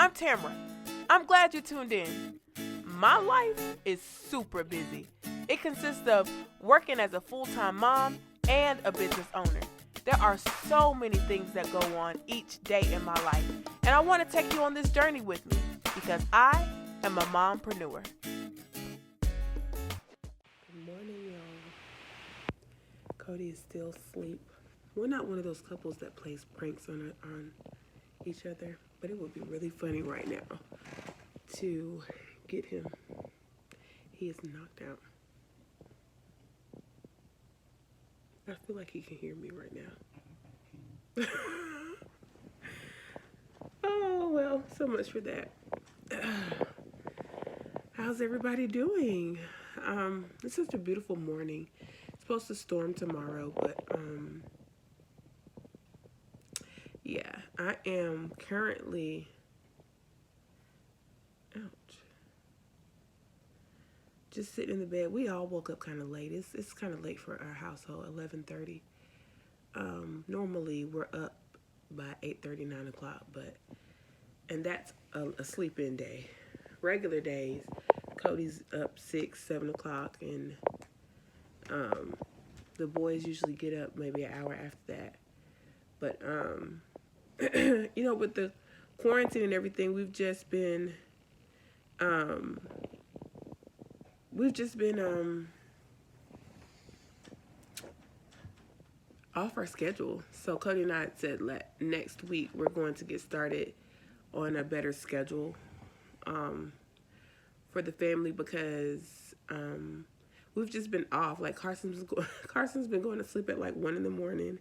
I'm Tamara. I'm glad you tuned in. My life is super busy. It consists of working as a full-time mom and a business owner. There are so many things that go on each day in my life, and I want to take you on this journey with me because I am a mompreneur. Good morning, y'all. Cody is still asleep. We're not one of those couples that plays pranks on each other, but it would be really funny right now to get him. He is knocked out. I feel like he can hear me right now. Oh, well, so much for that. How's everybody doing? It's such a beautiful morning. It's supposed to storm tomorrow, but yeah, I am currently ouch. Just sitting in the bed. We all woke up kind of late. It's kind of late for our household, 11:30. Normally we're up by 8:30, 9 o'clock, and that's a sleep-in day. Regular days, Cody's up 6, 7 o'clock, and the boys usually get up maybe an hour after that. But with the quarantine and everything, we've just been off our schedule. So Cody and I said next week we're going to get started on a better schedule for the family because we've just been off. Like Carson's been going to sleep at like 1 in the morning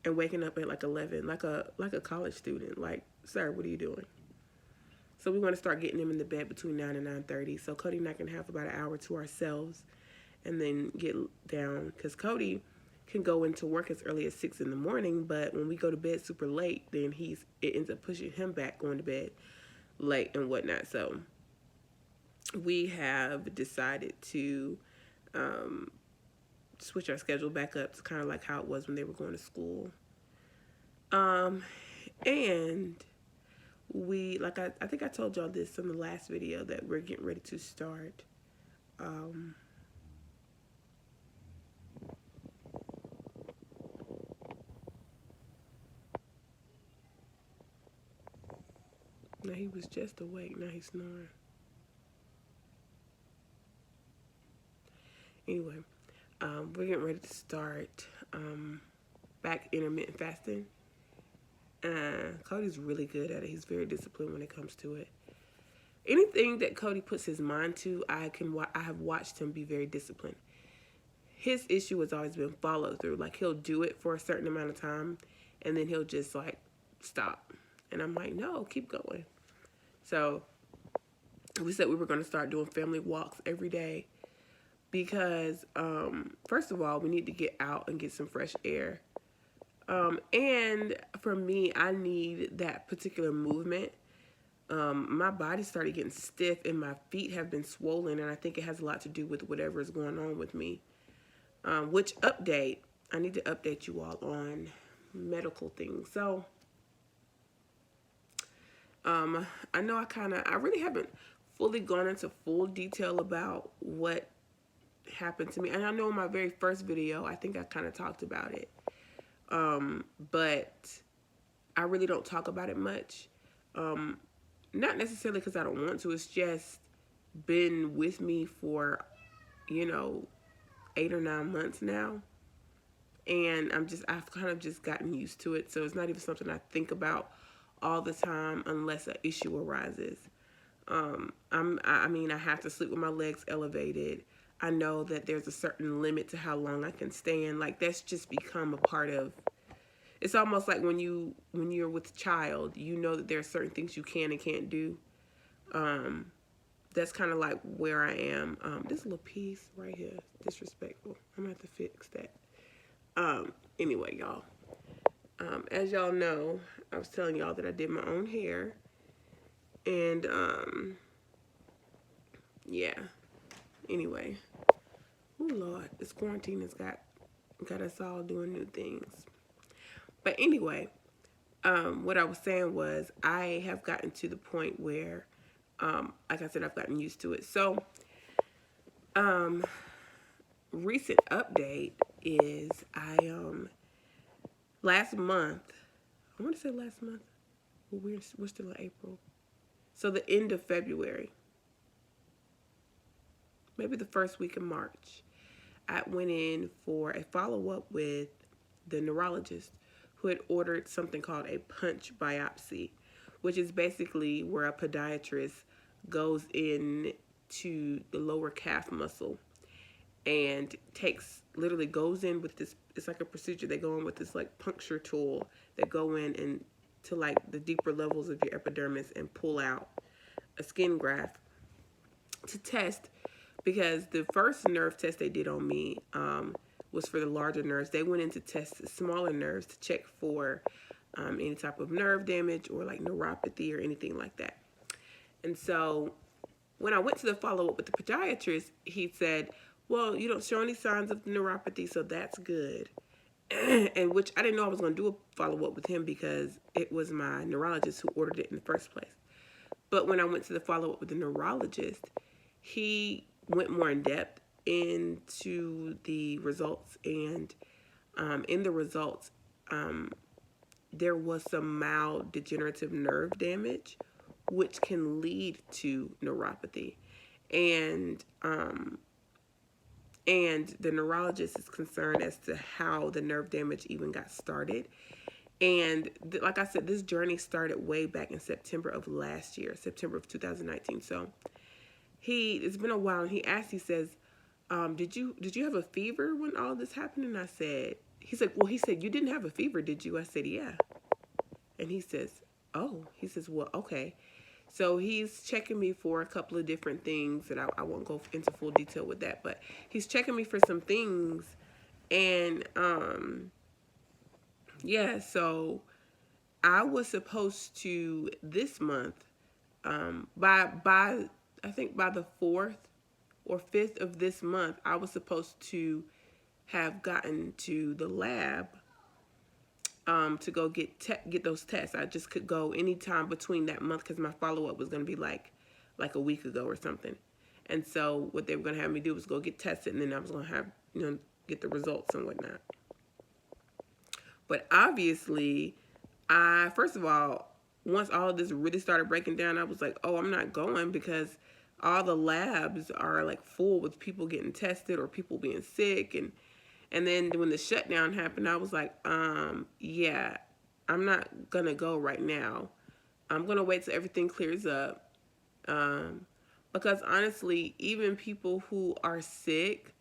and waking up at like 11, like a college student. Like, sir, what are you doing? So we want to start getting him in the bed between 9 and 9:30. So Cody and I can have about an hour to ourselves and then get down. Because Cody can go into work as early as 6 in the morning, but when we go to bed super late, then it ends up pushing him back going to bed late and whatnot. So we have decided to switch our schedule back up to kind of like how it was when they were going to school. And we, like I think I told y'all this in the last video, that we're getting ready to start now he was just awake, now he's snoring. Anyway, we're getting ready to start back intermittent fasting. Cody's really good at it. He's very disciplined when it comes to it. Anything that Cody puts his mind to, I have watched him be very disciplined. His issue has always been follow through. Like, he'll do it for a certain amount of time, and then he'll just like stop. And I'm like, no, keep going. So we said we were going to start doing family walks every day because, first of all, we need to get out and get some fresh air. And for me, I need that particular movement. My body started getting stiff and my feet have been swollen, and I think it has a lot to do with whatever is going on with me. I need to update you all on medical things. So, I know I really haven't fully gone into full detail about what happened to me. And I know in my very first video, I think I kind of talked about it. But I really don't talk about it much. Not necessarily because I don't want to. It's just been with me for, 8 or 9 months now. And I've kind of just gotten used to it. So it's not even something I think about all the time unless an issue arises. I have to sleep with my legs elevated. I know that there's a certain limit to how long I can stand. Like, that's just become a part of, it's almost like when you're with a child, you know that there are certain things you can and can't do. That's kind of like where I am. This little piece right here, disrespectful. I'm gonna have to fix that. Anyway, y'all. As y'all know, I was telling y'all that I did my own hair. And, yeah. Anyway. Oh, Lord. This quarantine has got us all doing new things. But anyway, what I was saying was I have gotten to the point where, like I said, I've gotten used to it. So, um, recent update is last month. I want to say last month. Well, we're still in April. So the end of February, maybe the first week of March, I went in for a follow up with the neurologist who had ordered something called a punch biopsy, which is basically where a podiatrist goes in to the lower calf muscle and literally goes in with this. It's like a procedure. They go in with this like puncture tool that go in and to like the deeper levels of your epidermis and pull out a skin graft to test, because the first nerve test they did on me was for the larger nerves. They went in to test the smaller nerves to check for any type of nerve damage or like neuropathy or anything like that. And so when I went to the follow-up with the podiatrist, he said, well, you don't show any signs of neuropathy, so that's good. And which I didn't know I was going to do a follow-up with him because it was my neurologist who ordered it in the first place. But when I went to the follow-up with the neurologist, he went more in depth into the results. And in the results, there was some mild degenerative nerve damage, which can lead to neuropathy. And the neurologist is concerned as to how the nerve damage even got started. And like I said, this journey started way back in September of last year, September of 2019. So it's been a while, and he says, did you have a fever when all this happened? And I said, he said, you didn't have a fever, did you? I said, yeah. And he says, oh, well, okay. So he's checking me for a couple of different things that I won't go into full detail with that, but he's checking me for some things. And, yeah, so I was supposed to this month, by I think by the 4th or 5th of this month, I was supposed to have gotten to the lab to go get those tests. I just could go anytime between that month because my follow-up was going to be like a week ago or something. And so what they were going to have me do was go get tested, and then I was going to have, get the results and whatnot. But obviously, first of all, once all of this really started breaking down, I was like, oh, I'm not going, because all the labs are like full with people getting tested or people being sick. And then when the shutdown happened, I was like, yeah, I'm not going to go right now. I'm going to wait till everything clears up. Because honestly, even people who are sick,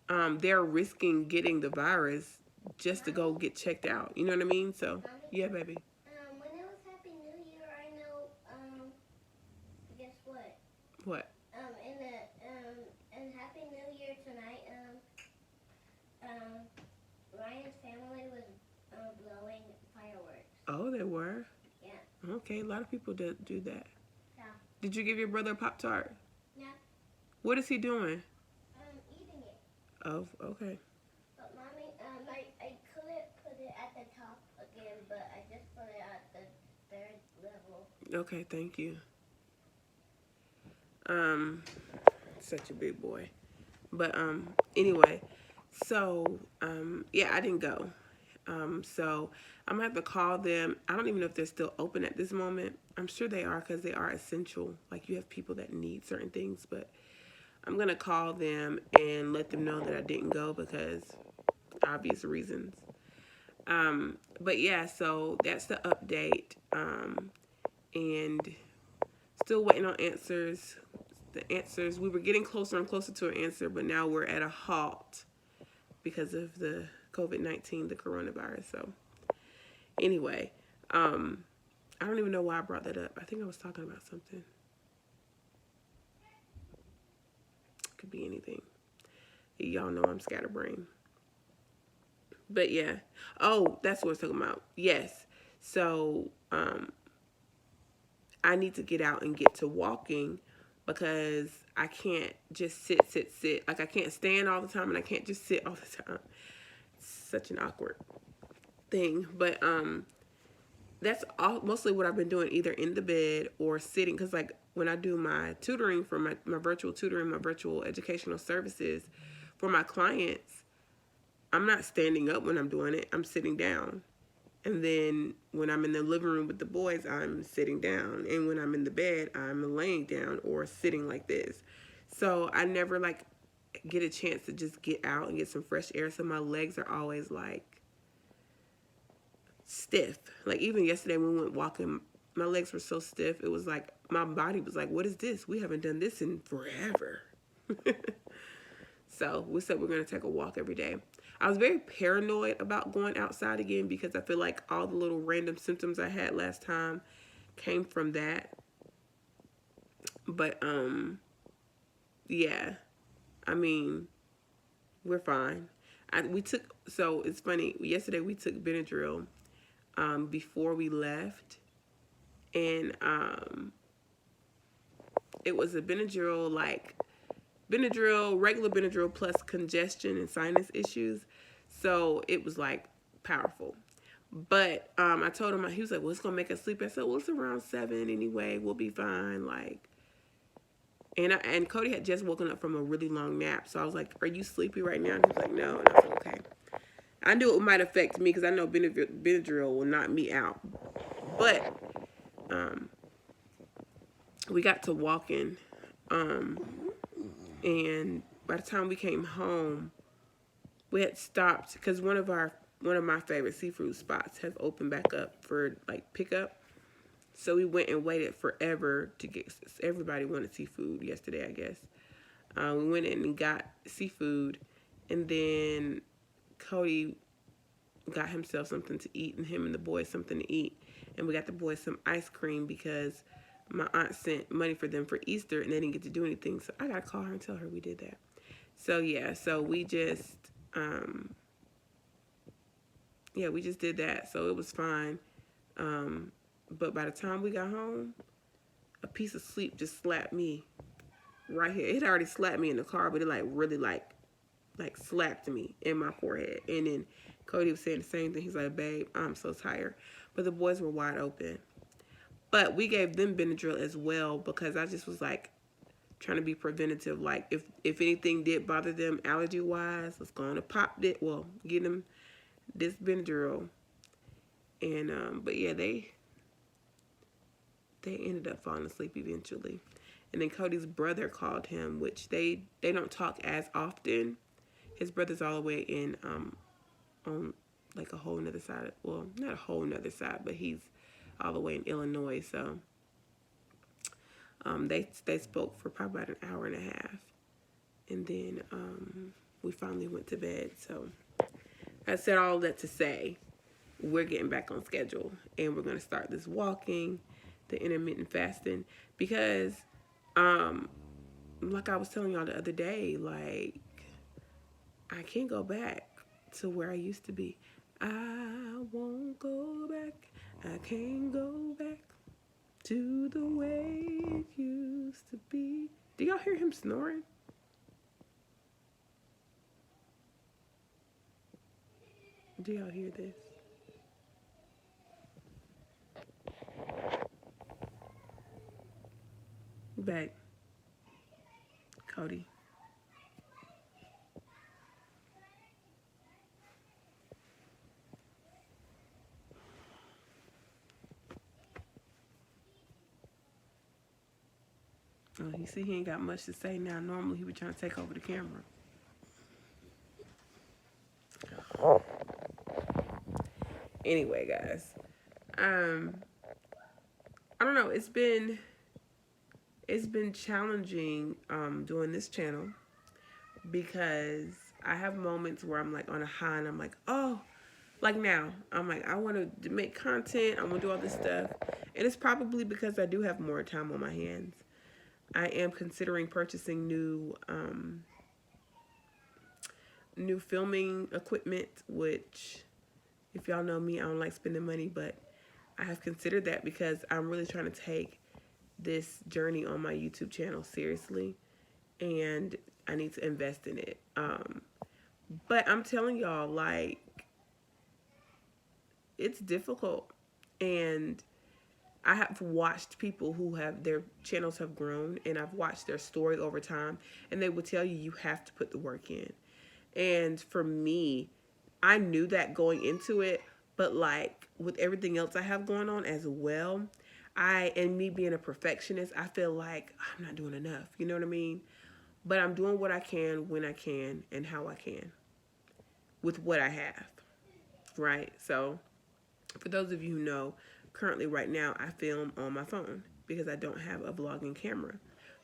they're risking getting the virus just to go get checked out. You know what I mean? So, yeah, baby. When it was Happy New Year, I know, guess what? What? In Happy New Year tonight, Ryan's family was blowing fireworks. Oh, they were? Yeah. Okay, a lot of people do that. Yeah. Did you give your brother a Pop-Tart? Yeah. What is he doing? Eating it. Oh, okay. But Mommy, I couldn't put it at the top again, but I just put it at the 3rd level. Okay, thank you. Such a big boy. But anyway, so yeah, I didn't go. So I'm gonna have to call them. I don't even know if they're still open at this moment. I'm sure they are, because they are essential. Like, you have people that need certain things, but I'm gonna call them and let them know that I didn't go because obvious reasons. But yeah, so that's the update. And still waiting on answers. The answers, we were getting closer and closer to an answer, but now we're at a halt because of the COVID-19, the coronavirus. So anyway, I don't even know why I brought that up. I think I was talking about something. Could be anything. Y'all know I'm scatterbrained. But yeah. Oh, that's what I was talking about. Yes. So I need to get out and get to walking, because I can't just sit. Like, I can't stand all the time, and I can't just sit all the time. It's such an awkward thing. But that's all mostly what I've been doing, either in the bed or sitting. Because like when I do my tutoring for my virtual tutoring, my virtual educational services for my clients, I'm not standing up when I'm doing it. I'm sitting down. And then when I'm in the living room with the boys, I'm sitting down. And when I'm in the bed, I'm laying down or sitting like this. So I never like get a chance to just get out and get some fresh air. So my legs are always like stiff. Like even yesterday when we went walking, my legs were so stiff. It was like my body was like, what is this? We haven't done this in forever. So we said we're going to take a walk every day. I was very paranoid about going outside again because I feel like all the little random symptoms I had last time came from that. But yeah, I mean, we're fine. So it's funny, yesterday we took Benadryl before we left, and it was a Benadryl, regular Benadryl plus congestion and sinus issues. So it was like powerful. But I told him, he was like, well, it's going to make us sleep. I said, well, it's around 7 anyway. We'll be fine. And Cody had just woken up from a really long nap. So I was like, are you sleepy right now? And he was like, no. And I was like, okay. I knew it might affect me because I know Benadryl will knock me out. But we got to walking. And by the time we came home, we had stopped because one of my favorite seafood spots has opened back up for like pickup. So we went and waited forever to get. Everybody wanted seafood yesterday, I guess. We went in and got seafood, and then Cody got himself something to eat, and him and the boys something to eat, and we got the boys some ice cream because my aunt sent money for them for Easter, and they didn't get to do anything. So I gotta call her and tell her we did that. So yeah, so we just we just did that. So it was fine. But by the time we got home, a piece of sleep just slapped me right here. It already slapped me in the car, but it really slapped me in my forehead. And then Cody was saying the same thing. He's like, babe, I'm so tired. But the boys were wide open. But we gave them Benadryl as well because I just was like trying to be preventative. Like if anything did bother them allergy wise, let's go on and get them this Benadryl. And but yeah, they ended up falling asleep eventually. And then Cody's brother called him, which they don't talk as often. His brother's all the way in on like a whole nother side. Well, not a whole nother side, but he's all the way in Illinois. So they spoke for probably about an hour and a half. And then we finally went to bed. So I said all that to say we're getting back on schedule. And we're going to start this walking, the intermittent fasting. Because like I was telling y'all the other day, like I can't go back to where I used to be. I won't go back. I can't go back to the way it used to be. Do y'all hear him snoring? Do y'all hear this? Back. Cody. Oh, you see, he ain't got much to say now. Normally, he would try to take over the camera. Anyway, guys, I don't know. It's been challenging doing this channel because I have moments where I'm like on a high and I'm like, oh, like now I'm like I want to make content. I want to do all this stuff, and it's probably because I do have more time on my hands. I am considering purchasing new filming equipment, which if y'all know me, I don't like spending money, but I have considered that because I'm really trying to take this journey on my YouTube channel seriously, and I need to invest in it. But I'm telling y'all, like, it's difficult. And I have watched people who have their channels have grown, and I've watched their story over time, and they will tell you you have to put the work in. And for me, I knew that going into it, but like with everything else I have going on as well, and me being a perfectionist, I feel like I'm not doing enough. You know what I mean? But I'm doing what I can, when I can, and how I can with what I have. Right? So, for those of you who know, currently right now I film on my phone because I don't have a vlogging camera.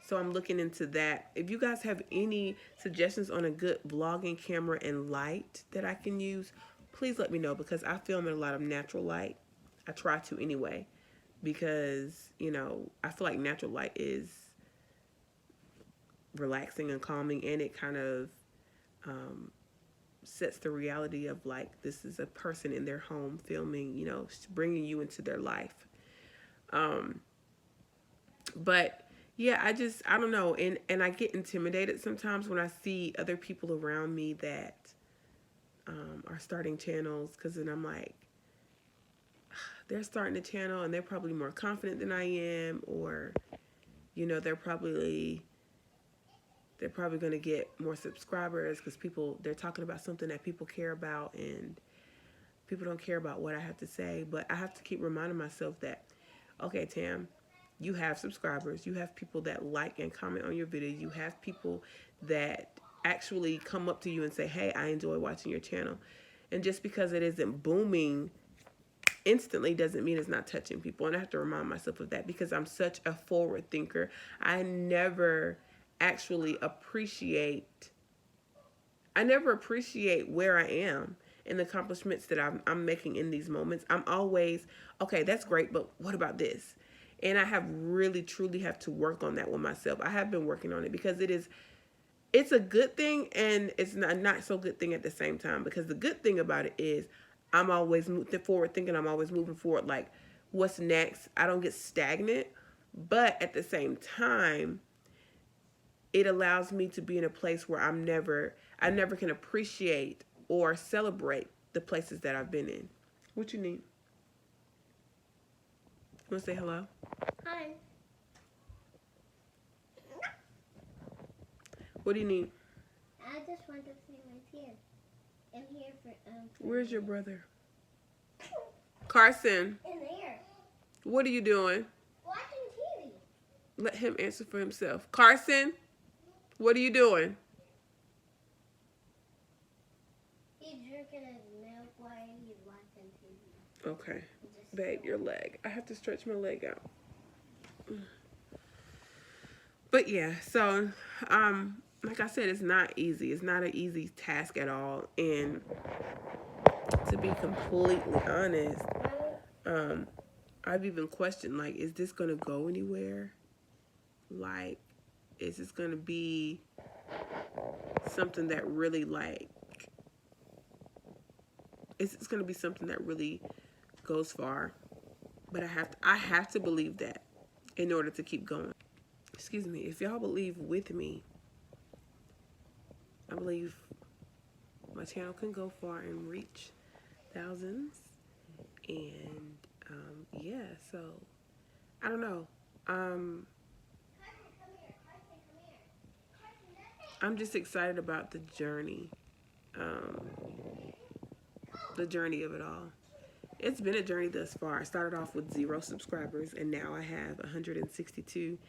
So I'm looking into that. If you guys have any suggestions on a good vlogging camera and light that I can use, please let me know, because I film in a lot of natural light. I try to anyway, because, you know, I feel like natural light is relaxing and calming, and it kind of sets the reality of like, this is a person in their home filming, you know, bringing you into their life. But yeah, I don't know. And I get intimidated sometimes when I see other people around me that are starting channels, because then I'm like, they're starting a channel and they're probably more confident than I am, or, you know, they're probably going to get more subscribers because they're talking about something that people care about, and people don't care about what I have to say. But I have to keep reminding myself that, okay, Tam, you have subscribers, you have people that like and comment on your videos, you have people that actually come up to you and say, hey, I enjoy watching your channel. And just because it isn't booming instantly doesn't mean it's not touching people. And I have to remind myself of that, because I'm such a forward thinker. I never appreciate where I am and the accomplishments that I'm making in these moments. I'm always, okay, that's great, but what about this? And I have truly have to work on that with myself. I have been working on it, because it's a good thing, and it's not so good thing at the same time. Because the good thing about it is I'm always forward thinking. I'm always moving forward. Like, what's next? I don't get stagnant, but at the same time, it allows me to be in a place where I never can appreciate or celebrate the places that I've been in. What you need? You want to say hello? Hi. What do you need? I just want to see my tears. I'm here for Where's your brother? Carson, in there. what are you doing? Watching TV. Let him answer for himself. Carson, what are you doing? He's drinking his milk while he's watching TV. Okay. Babe, your leg. I have to stretch my leg out. But yeah, so like I said, it's not easy. It's not an easy task at all. And to be completely honest, I've even questioned, like, is this gonna go anywhere? Like, is this gonna be something that really, like, is this gonna be something that really goes far? But I have to believe that in order to keep going. Excuse me. If y'all believe with me, I believe my channel can go far and reach thousands. And yeah, so I don't know. I'm just excited about the journey of it all. It's been a journey thus far. I started off with 0 subscribers, and now I have 163.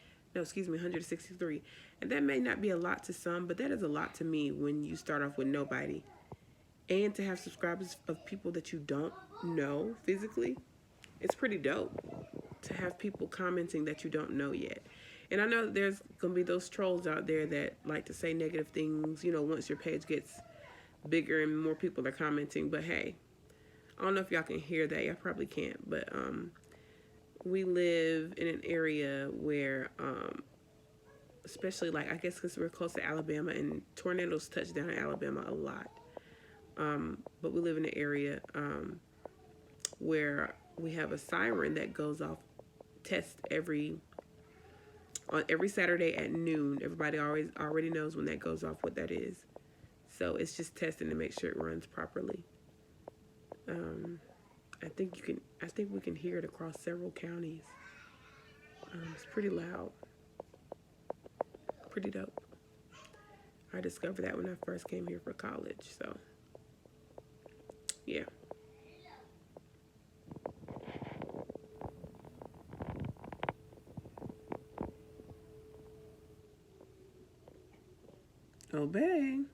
And that may not be a lot to some, but that is a lot to me when you start off with nobody. And to have subscribers of people that you don't know physically, it's pretty dope to have people commenting that you don't know yet. And I know there's going to be those trolls out there that like to say negative things, you know, once your page gets bigger and more people are commenting. But hey, I don't know if y'all can hear that. Y'all probably can't. But we live in an area where, especially, like, I guess because we're close to Alabama, and tornadoes touch down in Alabama a lot. But we live in an area where we have a siren that goes off, test on every Saturday at noon. Everybody already knows when that goes off, what that is. So it's just testing to make sure it runs properly. I think we can hear it across several counties. It's pretty loud. Pretty dope. I discovered that when I first came here for college, so yeah. Oh, babe.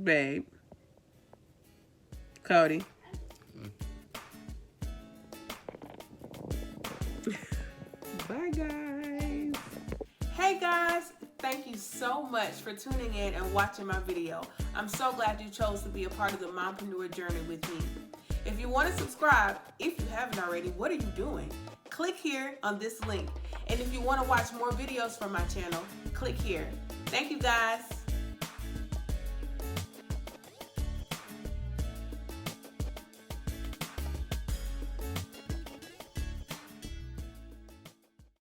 Babe. Cody. Bye, guys. Hey guys, thank you so much for tuning in and watching my video. I'm so glad you chose to be a part of the mompreneur journey with me. If you want to subscribe, if you haven't already, what are you doing? Click here on this link. And if you want to watch more videos from my channel, click here. Thank you guys.